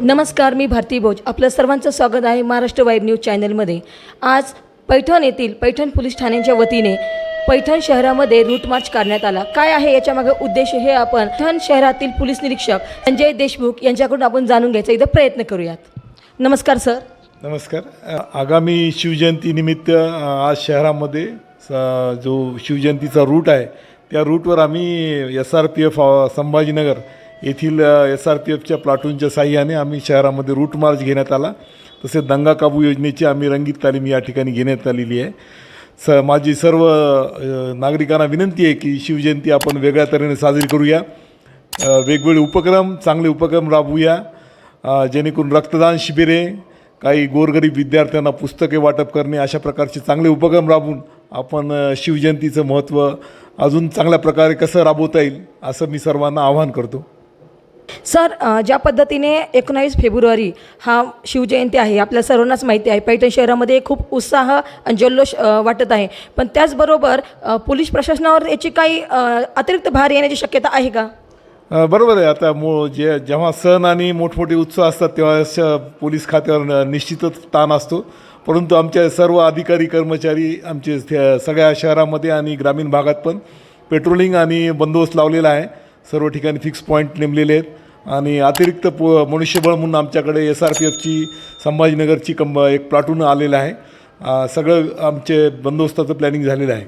नमस्कार, मी भारती भोज. आपलं सर्वांचं स्वागत आहे महाराष्ट्र वाईब न्यूज चॅनलमध्ये. आज पैठण येथील पैठण पोलीस ठाण्याच्या वतीने पैठण शहरामध्ये रूट मार्च करण्यात आला. काय आहे याच्यामागे उद्देश हे आपण पैठण शहरातील पोलीस निरीक्षक संजय देशमुख यांच्याकडून आपण जाणून घ्यायचा एकदा प्रयत्न करूयात. नमस्कार सर. नमस्कार. आगामी शिवजयंतीनिमित्त आज शहरामध्ये जो शिवजयंतीचा रूट आहे त्या रूटवर आम्ही SRPF संभाजीनगर येथील SRPFच्या प्लाटूनच्या साह्याने आम्ही शहरामध्ये रूट मार्च घेण्यात आला. तसेच दंगा काबू योजनेची आम्ही रंगीत तालीम या ठिकाणी घेण्यात आलेली आहे. माझी सर्व नागरिकांना विनंती आहे की शिवजयंती आपण वेगळ्या तऱ्हेने साजरी करूया. वेगवेगळे उपक्रम, चांगले उपक्रम राबवूया, जेणेकरून रक्तदान शिबिरे, काही गोरगरीब विद्यार्थ्यांना पुस्तके वाटप करणे, अशा प्रकारचे चांगले उपक्रम राबवून आपण शिवजयंतीचं महत्त्व अजून चांगल्या प्रकारे कसं राबवता येईल असं मी सर्वांना आवाहन करतो. सर, ज्या पद्धतीने 19 फेब्रुवारी हा शिवजयंती आहे, आपल्या सर्वांनाच माहिती आहे. पैठण शहरामध्ये खूप उत्साह आणि जल्लोष वाटत आहे. पण त्याचबरोबर पोलीस प्रशासनावर याची काही अतिरिक्त भार येण्याची शक्यता आहे का? बरोबर आहे. आता जेव्हा सण आणि मोठमोठे उत्सव असतात तेव्हा पोलीस खात्यावर निश्चितच ताण असतो. परंतु आमच्या सर्व अधिकारी कर्मचारी आमचे सगळ्या शहरामध्ये आणि ग्रामीण भागात पण पेट्रोलिंग आणि बंदोबस्त लावलेला आहे. सर्व ठिकाणी फिक्स पॉईंट नेमलेले आहेत आणि अतिरिक्त मनुष्यबळ म्हणून आमच्याकडे SRPFची संभाजीनगरची एक प्लाटून आलेलं आहे. सगळं आमचे बंदोबस्ताचं प्लॅनिंग झालेलं आहे.